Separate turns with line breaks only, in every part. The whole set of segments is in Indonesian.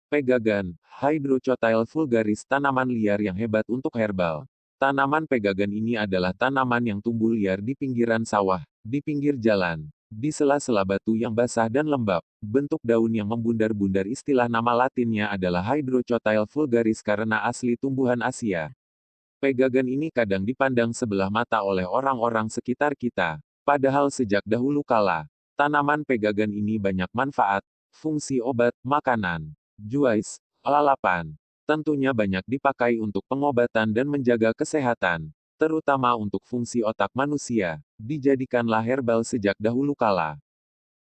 Pegagan, Hydrochotyl vulgaris, tanaman liar yang hebat untuk herbal. Tanaman pegagan ini adalah tanaman yang tumbuh liar di pinggiran sawah, di pinggir jalan, di sela-sela batu yang basah dan lembab. Bentuk daun yang membundar-bundar, istilah nama latinnya adalah Hydrochotyl vulgaris karena asli tumbuhan Asia. Pegagan ini kadang dipandang sebelah mata oleh orang-orang sekitar kita. Padahal sejak dahulu kala, tanaman pegagan ini banyak manfaat, fungsi obat, makanan, juice, lalapan. Tentunya banyak dipakai untuk pengobatan dan menjaga kesehatan, terutama untuk fungsi otak manusia. Dijadikanlah herbal sejak dahulu kala.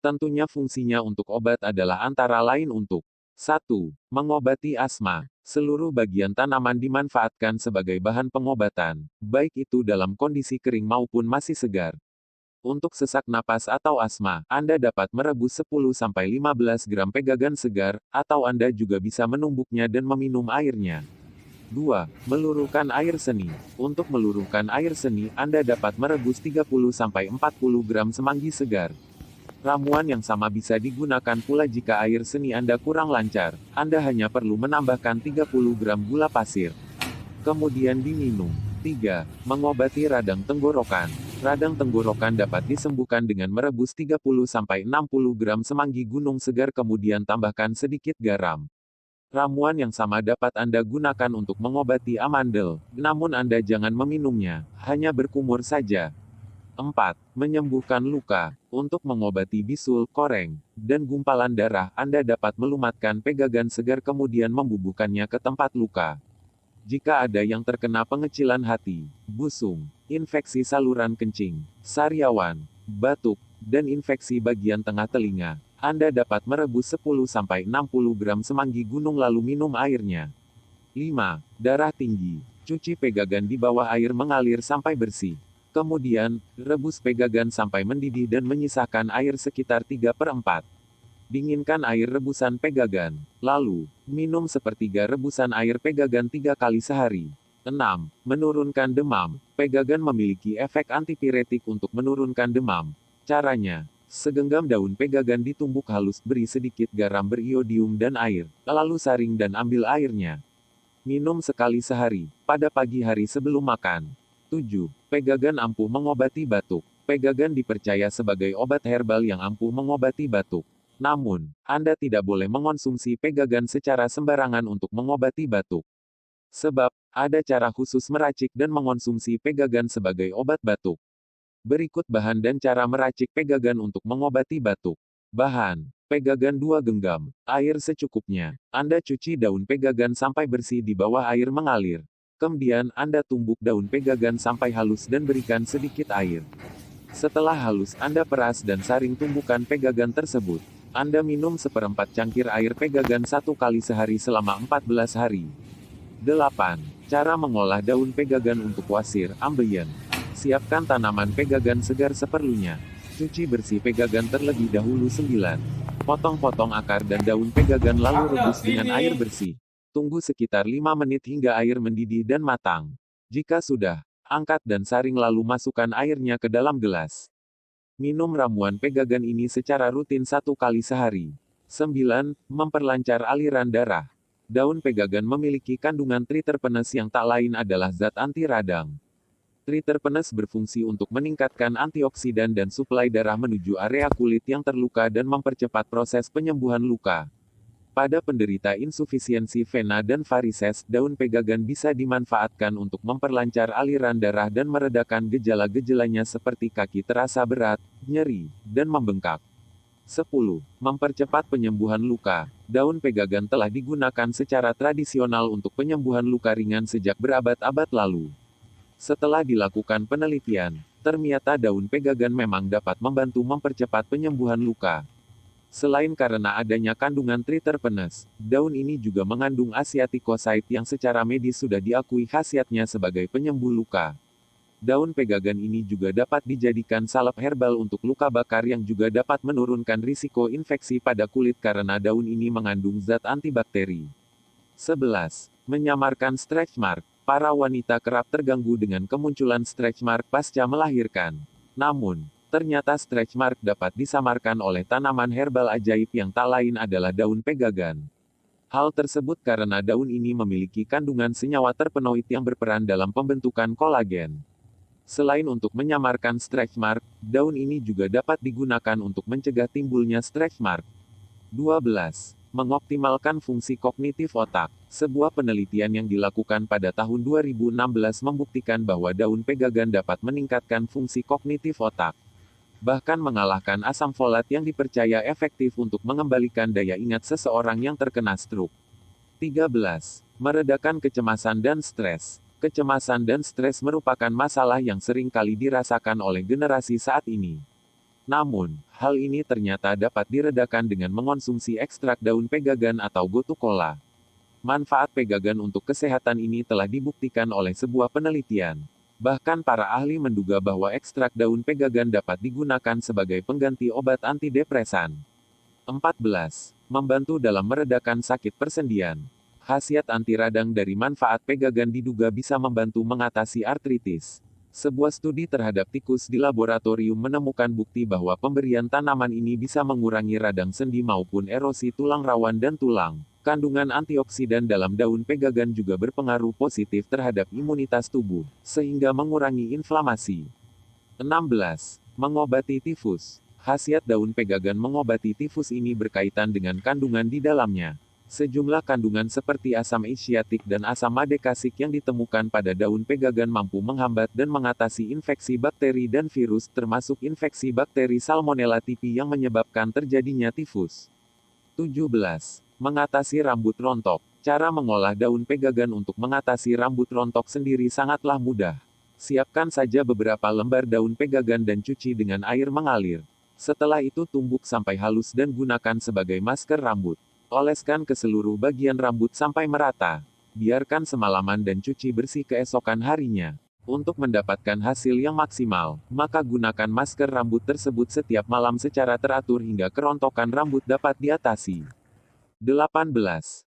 Tentunya fungsinya untuk obat adalah antara lain untuk 1. Mengobati asma. Seluruh bagian tanaman dimanfaatkan sebagai bahan pengobatan, baik itu dalam kondisi kering maupun masih segar. Untuk sesak napas atau asma, Anda dapat merebus 10-15 gram pegagan segar, atau Anda juga bisa menumbuknya dan meminum airnya. 2. Meluruhkan air seni. Untuk meluruhkan air seni, Anda dapat merebus 30-40 gram semanggi segar. Ramuan yang sama bisa digunakan pula jika air seni Anda kurang lancar. Anda hanya perlu menambahkan 30 gram gula pasir. Kemudian diminum. 3. Mengobati radang tenggorokan. Radang tenggorokan dapat disembuhkan dengan merebus 30-60 gram semanggi gunung segar kemudian tambahkan sedikit garam. Ramuan yang sama dapat Anda gunakan untuk mengobati amandel, namun Anda jangan meminumnya, hanya berkumur saja. 4. Menyembuhkan luka. Untuk mengobati bisul, koreng, dan gumpalan darah, Anda dapat melumatkan pegagan segar kemudian membubuhkannya ke tempat luka. Jika ada yang terkena pengecilan hati, busung, infeksi saluran kencing, sariawan, batuk, dan infeksi bagian tengah telinga, Anda dapat merebus 10-60 gram semanggi gunung lalu minum airnya. 5. Darah tinggi. Cuci pegagan di bawah air mengalir sampai bersih. Kemudian, rebus pegagan sampai mendidih dan menyisakan air sekitar 3/4. Dinginkan air rebusan pegagan. Lalu, minum sepertiga rebusan air pegagan 3 kali sehari. 6. Menurunkan demam. Pegagan memiliki efek antipiretik untuk menurunkan demam. Caranya, segenggam daun pegagan ditumbuk halus, beri sedikit garam beriodium dan air, lalu saring dan ambil airnya. Minum sekali sehari, pada pagi hari sebelum makan. 7. Pegagan ampuh mengobati batuk. Pegagan dipercaya sebagai obat herbal yang ampuh mengobati batuk. Namun, Anda tidak boleh mengonsumsi pegagan secara sembarangan untuk mengobati batuk. Sebab, ada cara khusus meracik dan mengonsumsi pegagan sebagai obat batuk. Berikut bahan dan cara meracik pegagan untuk mengobati batuk. Bahan: pegagan 2 genggam, air secukupnya. Anda cuci daun pegagan sampai bersih di bawah air mengalir. Kemudian, Anda tumbuk daun pegagan sampai halus dan berikan sedikit air. Setelah halus, Anda peras dan saring tumbukan pegagan tersebut. Anda minum 1/4 cangkir air pegagan 1 kali sehari selama 14 hari. 8. Cara mengolah daun pegagan untuk wasir, ambeien. Siapkan tanaman pegagan segar seperlunya. Cuci bersih pegagan terlebih dahulu 9. Potong-potong akar dan daun pegagan lalu rebus dengan air bersih. Tunggu sekitar 5 menit hingga air mendidih dan matang. Jika sudah, angkat dan saring lalu masukkan airnya ke dalam gelas. Minum ramuan pegagan ini secara rutin 1 kali sehari. 9. Memperlancar aliran darah. Daun pegagan memiliki kandungan triterpenes yang tak lain adalah zat anti radang. Triterpenes berfungsi untuk meningkatkan antioksidan dan suplai darah menuju area kulit yang terluka dan mempercepat proses penyembuhan luka. Pada penderita insufisiensi vena dan varises, daun pegagan bisa dimanfaatkan untuk memperlancar aliran darah dan meredakan gejala-gejalanya seperti kaki terasa berat, nyeri, dan membengkak. 10. Mempercepat penyembuhan luka. Daun pegagan telah digunakan secara tradisional untuk penyembuhan luka ringan sejak berabad-abad lalu. Setelah dilakukan penelitian, ternyata daun pegagan memang dapat membantu mempercepat penyembuhan luka. Selain karena adanya kandungan triterpenes, daun ini juga mengandung asiaticoside yang secara medis sudah diakui khasiatnya sebagai penyembuh luka. Daun pegagan ini juga dapat dijadikan salep herbal untuk luka bakar yang juga dapat menurunkan risiko infeksi pada kulit karena daun ini mengandung zat antibakteri. 11. Menyamarkan stretch mark. Para wanita kerap terganggu dengan kemunculan stretch mark pasca melahirkan. Namun, ternyata stretch mark dapat disamarkan oleh tanaman herbal ajaib yang tak lain adalah daun pegagan. Hal tersebut karena daun ini memiliki kandungan senyawa terpenoid yang berperan dalam pembentukan kolagen. Selain untuk menyamarkan stretch mark, daun ini juga dapat digunakan untuk mencegah timbulnya stretch mark. 12. Mengoptimalkan fungsi kognitif otak. Sebuah penelitian yang dilakukan pada tahun 2016 membuktikan bahwa daun pegagan dapat meningkatkan fungsi kognitif otak. Bahkan mengalahkan asam folat yang dipercaya efektif untuk mengembalikan daya ingat seseorang yang terkena stroke. 13. Meredakan kecemasan dan stres. Kecemasan dan stres merupakan masalah yang sering kali dirasakan oleh generasi saat ini. Namun, hal ini ternyata dapat diredakan dengan mengonsumsi ekstrak daun pegagan atau gotu kola. Manfaat pegagan untuk kesehatan ini telah dibuktikan oleh sebuah penelitian. Bahkan para ahli menduga bahwa ekstrak daun pegagan dapat digunakan sebagai pengganti obat antidepresan. 14. Membantu dalam meredakan sakit persendian. Khasiat anti radang dari manfaat pegagan diduga bisa membantu mengatasi artritis. Sebuah studi terhadap tikus di laboratorium menemukan bukti bahwa pemberian tanaman ini bisa mengurangi radang sendi maupun erosi tulang rawan dan tulang. Kandungan antioksidan dalam daun pegagan juga berpengaruh positif terhadap imunitas tubuh, sehingga mengurangi inflamasi. 16. Mengobati tifus. Khasiat daun pegagan mengobati tifus ini berkaitan dengan kandungan di dalamnya. Sejumlah kandungan seperti asam asiatik dan asam madekasik yang ditemukan pada daun pegagan mampu menghambat dan mengatasi infeksi bakteri dan virus, termasuk infeksi bakteri Salmonella typhi yang menyebabkan terjadinya tifus. 17. Mengatasi rambut rontok. Cara mengolah daun pegagan untuk mengatasi rambut rontok sendiri sangatlah mudah. Siapkan saja beberapa lembar daun pegagan dan cuci dengan air mengalir. Setelah itu tumbuk sampai halus dan gunakan sebagai masker rambut. Oleskan ke seluruh bagian rambut sampai merata. Biarkan semalaman dan cuci bersih keesokan harinya. Untuk mendapatkan hasil yang maksimal, maka gunakan masker rambut tersebut setiap malam secara teratur hingga kerontokan rambut dapat diatasi. 18.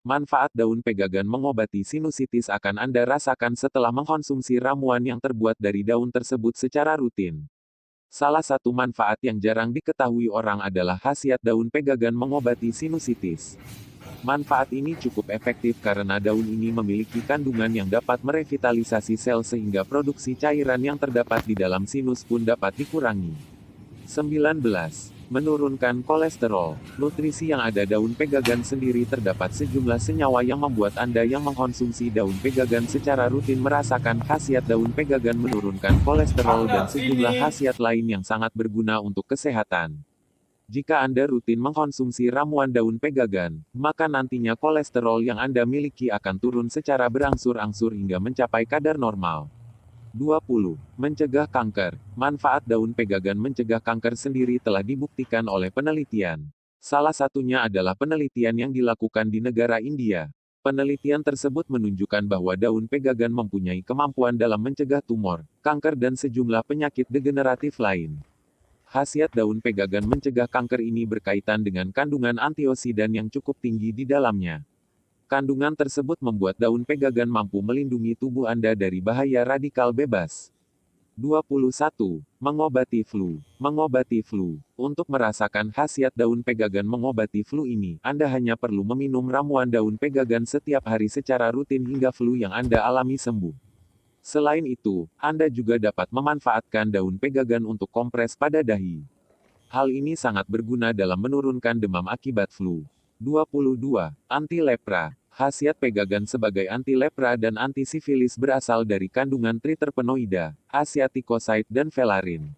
Manfaat daun pegagan mengobati sinusitis akan Anda rasakan setelah mengkonsumsi ramuan yang terbuat dari daun tersebut secara rutin. Salah satu manfaat yang jarang diketahui orang adalah khasiat daun pegagan mengobati sinusitis. Manfaat ini cukup efektif karena daun ini memiliki kandungan yang dapat merevitalisasi sel sehingga produksi cairan yang terdapat di dalam sinus pun dapat dikurangi. 19. Menurunkan kolesterol. Nutrisi yang ada daun pegagan sendiri terdapat sejumlah senyawa yang membuat Anda yang mengkonsumsi daun pegagan secara rutin merasakan khasiat daun pegagan menurunkan kolesterol dan sejumlah khasiat lain yang sangat berguna untuk kesehatan. Jika Anda rutin mengkonsumsi ramuan daun pegagan, maka nantinya kolesterol yang Anda miliki akan turun secara berangsur-angsur hingga mencapai kadar normal. 20. Mencegah kanker. Manfaat daun pegagan mencegah kanker sendiri telah dibuktikan oleh penelitian. Salah satunya adalah penelitian yang dilakukan di negara India. Penelitian tersebut menunjukkan bahwa daun pegagan mempunyai kemampuan dalam mencegah tumor, kanker dan sejumlah penyakit degeneratif lain. Khasiat daun pegagan mencegah kanker ini berkaitan dengan kandungan antioksidan yang cukup tinggi di dalamnya. Kandungan tersebut membuat daun pegagan mampu melindungi tubuh Anda dari bahaya radikal bebas. 21. Mengobati flu. Mengobati flu. Untuk merasakan khasiat daun pegagan mengobati flu ini, Anda hanya perlu meminum ramuan daun pegagan setiap hari secara rutin hingga flu yang Anda alami sembuh. Selain itu, Anda juga dapat memanfaatkan daun pegagan untuk kompres pada dahi. Hal ini sangat berguna dalam menurunkan demam akibat flu. 22. Anti-lepra. Khasiat pegagan sebagai anti-lepra dan anti-sifilis berasal dari kandungan triterpenoida, asiaticoside dan velarin.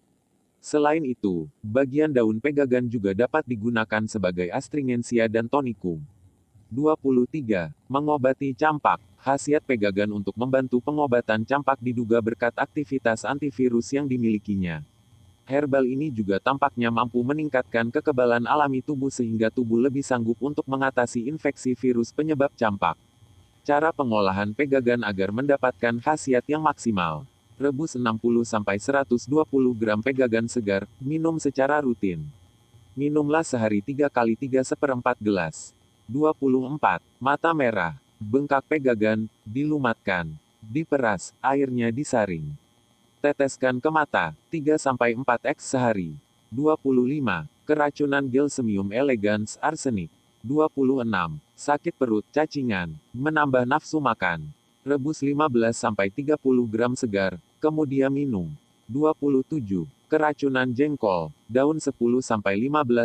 Selain itu, bagian daun pegagan juga dapat digunakan sebagai astringensia dan tonikum. 23. Mengobati campak. Khasiat pegagan untuk membantu pengobatan campak diduga berkat aktivitas antivirus yang dimilikinya. Herbal ini juga tampaknya mampu meningkatkan kekebalan alami tubuh sehingga tubuh lebih sanggup untuk mengatasi infeksi virus penyebab campak. Cara pengolahan pegagan agar mendapatkan khasiat yang maksimal. Rebus 60-120 gram pegagan segar, minum secara rutin. Minumlah sehari 3 kali 3/4 gelas. 24. Mata merah. Bengkak pegagan, dilumatkan. Diperas, airnya disaring. Teteskan ke mata, 3-4 x sehari. 25. Keracunan Gelsemium elegans arsenik. 26. Sakit perut, cacingan, menambah nafsu makan. Rebus 15-30 gram segar, kemudian minum. 27. Keracunan jengkol, daun 10-15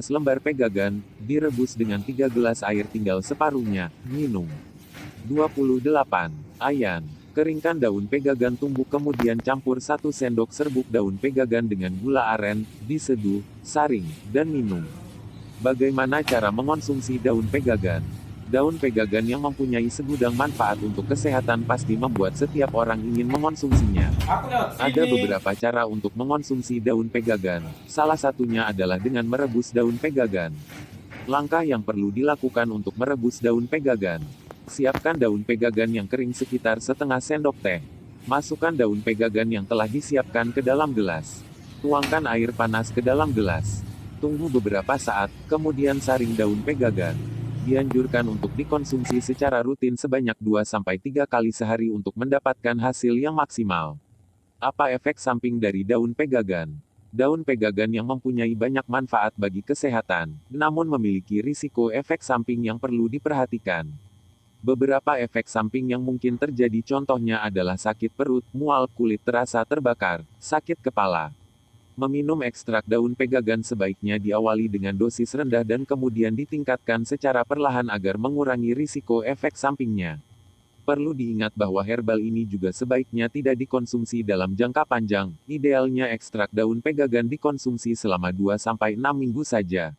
lembar pegagan, direbus dengan 3 gelas air tinggal separuhnya, minum. 28. Ayan. Keringkan daun pegagan tumbuk kemudian campur 1 sendok serbuk daun pegagan dengan gula aren, diseduh, saring, dan minum. Bagaimana cara mengonsumsi daun pegagan? Daun pegagan yang mempunyai segudang manfaat untuk kesehatan pasti membuat setiap orang ingin mengonsumsinya. Ada beberapa cara untuk mengonsumsi daun pegagan. Salah satunya adalah dengan merebus daun pegagan. Langkah yang perlu dilakukan untuk merebus daun pegagan. Siapkan daun pegagan yang kering sekitar setengah sendok teh. Masukkan daun pegagan yang telah disiapkan ke dalam gelas. Tuangkan air panas ke dalam gelas. Tunggu beberapa saat, kemudian saring daun pegagan. Dianjurkan untuk dikonsumsi secara rutin sebanyak 2-3 kali sehari untuk mendapatkan hasil yang maksimal. Apa efek samping dari daun pegagan? Daun pegagan yang mempunyai banyak manfaat bagi kesehatan, namun memiliki risiko efek samping yang perlu diperhatikan. Beberapa efek samping yang mungkin terjadi contohnya adalah sakit perut, mual, kulit terasa terbakar, sakit kepala. Meminum ekstrak daun pegagan sebaiknya diawali dengan dosis rendah dan kemudian ditingkatkan secara perlahan agar mengurangi risiko efek sampingnya. Perlu diingat bahwa herbal ini juga sebaiknya tidak dikonsumsi dalam jangka panjang, idealnya ekstrak daun pegagan dikonsumsi selama 2-6 minggu saja.